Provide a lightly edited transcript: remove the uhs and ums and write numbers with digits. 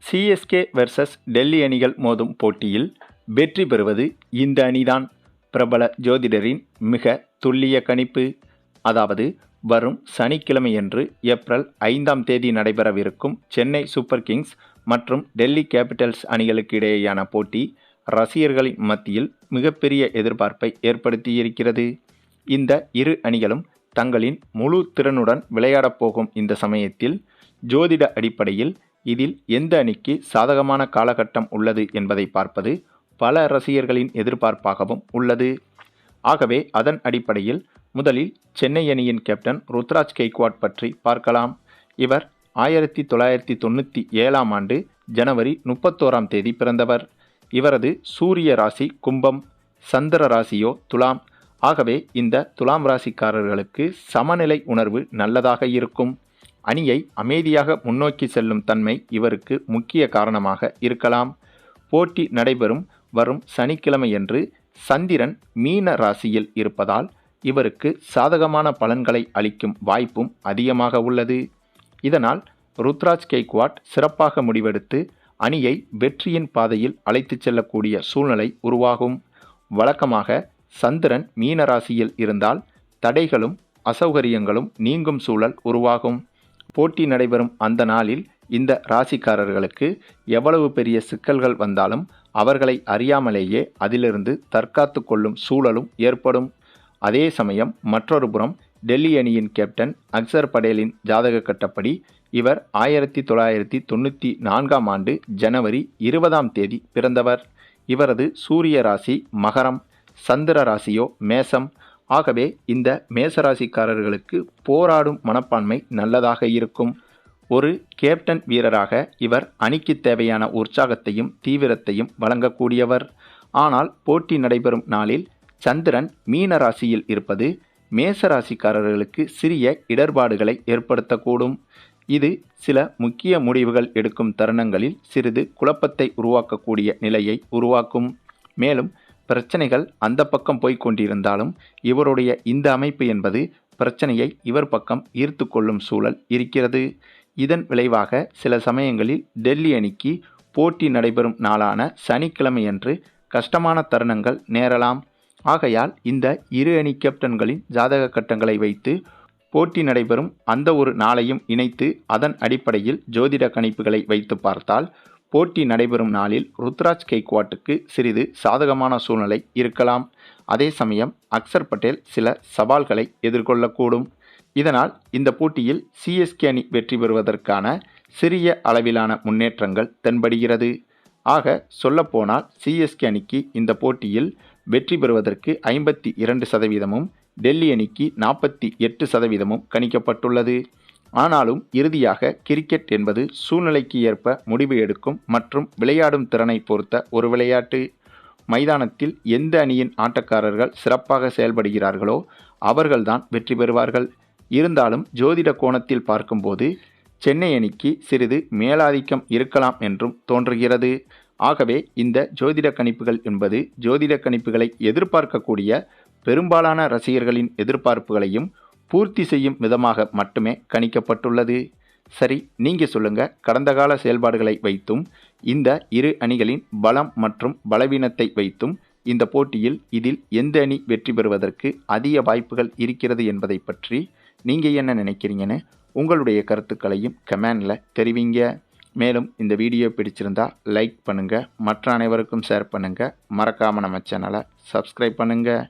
CSK versus Delhi அணிகள் மோதும் போட்டியில் வெற்றி பெறுவது இந்த அணிதான். பிரபல ஜோதிடரின் மிக துல்லிய கணிப்பு. அதாவது வரும் சனிக்கிழமையன்று ஏப்ரல் 5ஆம் தேதி நடைபெறவிருக்கும் சென்னை சூப்பர் கிங்ஸ் மற்றும் டெல்லி கேபிட்டல்ஸ் அணிகளுக்கு இடையேயான போட்டி ரசிகர்களின் மத்தியில் மிகப்பெரிய எதிர்பார்ப்பை ஏற்படுத்தியிருக்கிறது. இந்த இரு அணிகளும் தங்களின் முழு திறனுடன் விளையாடப் போகும் இந்த சமயத்தில் ஜோதிட அடிப்படையில் இதில் எந்த அணிக்கு சாதகமான காலகட்டம் உள்ளது என்பதை பார்ப்பது பல ரசிகர்களின் எதிர்பார்ப்பாகவும் உள்ளது. ஆகவே அதன் அடிப்படையில் முதலில் சென்னை அணியின் கேப்டன் ருத்ராஜ் கெய்க்வாட் பற்றி பார்க்கலாம். இவர் 1997ஆம் ஆண்டு ஜனவரி 31ஆம் தேதி பிறந்தவர். இவரது சூரிய ராசி கும்பம், சந்திர ராசியோ துலாம். ஆகவே இந்த துலாம் ராசிக்காரர்களுக்கு சமநிலை உணர்வு நல்லதாக இருக்கும். அணியை அமைதியாக முன்னோக்கி செல்லும் தன்மை இவருக்கு முக்கிய காரணமாக இருக்கலாம். போட்டி நடைபெறும் வரும் சனிக்கிழமையன்று சந்திரன் மீன ராசியில் இருப்பதால் இவருக்கு சாதகமான பலன்களை அளிக்கும் வாய்ப்பும் அதிகமாக உள்ளது. இதனால் ருத்ராஜ் கெய்க்வாட் சிறப்பாக முடிவெடுத்து அணியை வெற்றியின் பாதையில் அழைத்துச் செல்லக்கூடிய சூழ்நிலை உருவாகும். வழக்கமாக சந்திரன் மீன ராசியில் இருந்தால் தடைகளும் அசௌகரியங்களும் நீங்கும் சூழல் உருவாகும். போட்டி நடைபெறும் அந்த நாளில் இந்த ராசிக்காரர்களுக்கு எவ்வளவு பெரிய சிக்கல்கள் வந்தாலும் அவர்களை அறியாமலேயே அதிலிருந்து தற்காத்து கொள்ளும் சூழலும் ஏற்படும். அதே சமயம் மற்றொரு புறம் டெல்லி அணியின் கேப்டன் அக்சர் படேலின் ஜாதக கட்டப்படி இவர் 1994ஆம் ஆண்டு ஜனவரி 20ஆம் தேதி பிறந்தவர். இவரது சூரிய ராசி மகரம், சந்திர ராசியோ மேசம். ஆகவே இந்த மேசராசிக்காரர்களுக்கு போராடும் மனப்பான்மை நல்லதாக இருக்கும். ஒரு கேப்டன் வீரராக இவர் அணிக்கு தேவையான உற்சாகத்தையும் தீவிரத்தையும் வழங்கக்கூடியவர். ஆனால் போட்டி நடைபெறும் நாளில் சந்திரன் மீன ராசியில் இருப்பது மேசராசிக்காரர்களுக்கு சிறிய இடர்பாடுகளை ஏற்படுத்தக்கூடும். இது சில முக்கிய முடிவுகள் எடுக்கும் தருணங்களில் சிறிது குழப்பத்தை உருவாக்கக்கூடிய நிலையை உருவாக்கும். மேலும் பிரச்சனைகள் அந்த பக்கம் போய்க் கொண்டிருந்தாலும் இவருடைய இந்த அமைப்பு என்பது பிரச்சனையை இவர் பக்கம் ஈர்த்து கொள்ளும் சூழல் இருக்கிறது. இதன் விளைவாக சில சமயங்களில் டெல்லி அணிக்கு போட்டி நடைபெறும் நாளான சனிக்கிழமையன்று கஷ்டமான தருணங்கள் நேரலாம். ஆகையால் இந்த இரு அணி கேப்டன்களின் ஜாதக கட்டங்களை வைத்து போட்டி நடைபெறும் அந்த ஒரு நாளையும் இணைத்து அதன் அடிப்படையில் ஜோதிட கணிப்புகளை வைத்து பார்த்தால் போட்டி நடைபெறும் நாளில் ருத்ராஜ் கெய்க்வாட்டுக்கு சிறிது சாதகமான சூழ்நிலை இருக்கலாம். அதே சமயம் அக்சர் பட்டேல் சில சவால்களை எதிர்கொள்ளக்கூடும். இதனால் இந்த போட்டியில் சிஎஸ்கே அணி வெற்றி பெறுவதற்கான சிறிய அளவிலான முன்னேற்றங்கள் தென்படுகிறது. ஆக சொல்லப்போனால் சிஎஸ்கே அணிக்கு இந்த போட்டியில் வெற்றி பெறுவதற்கு 52%, டெல்லி அணிக்கு 48% கணிக்கப்பட்டுள்ளது. ஆனாலும் இறுதியாக கிரிக்கெட் என்பது சூழ்நிலைக்கு ஏற்ப முடிவு எடுக்கும் மற்றும் விளையாடும் திறனை பொறுத்த ஒரு விளையாட்டு. மைதானத்தில் எந்த அணியின் ஆட்டக்காரர்கள் சிறப்பாக செயல்படுகிறார்களோ அவர்கள்தான் வெற்றி பெறுவார்கள். இருந்தாலும் ஜோதிட கோணத்தில் பார்க்கும்போது சென்னை அணிக்கு சிறிது மேலாதிக்கம் இருக்கலாம் என்றும் தோன்றுகிறது. ஆகவே இந்த ஜோதிட கணிப்புகள் என்பது ஜோதிட கணிப்புகளை எதிர்பார்க்கக்கூடிய பெரும்பாலான ரசிகர்களின் எதிர்பார்ப்புகளையும் பூர்த்தி செய்யும் விதமாக மட்டுமே கணிக்கப்பட்டுள்ளது. சரி, நீங்கள் சொல்லுங்க, கடந்த கால செயல்பாடுகளை வைத்தும் இந்த இரு அணிகளின் பலம் மற்றும் பலவீனத்தை வைத்தும் இந்த போட்டியில் இதில் எந்த அணி வெற்றி பெறுவதற்கு அதிக வாய்ப்புகள் இருக்கிறது என்பதை பற்றி நீங்கள் என்ன நினைக்கிறீங்கன்னு உங்களுடைய கருத்துக்களையும் கமெண்டில் தெரிவிங்க. மேலும் இந்த வீடியோ பிடிச்சிருந்தா லைக் பண்ணுங்கள், மற்ற அனைவருக்கும் ஷேர் பண்ணுங்கள், மறக்காமல் நம்ம சேனலை சப்ஸ்கிரைப் பண்ணுங்கள்.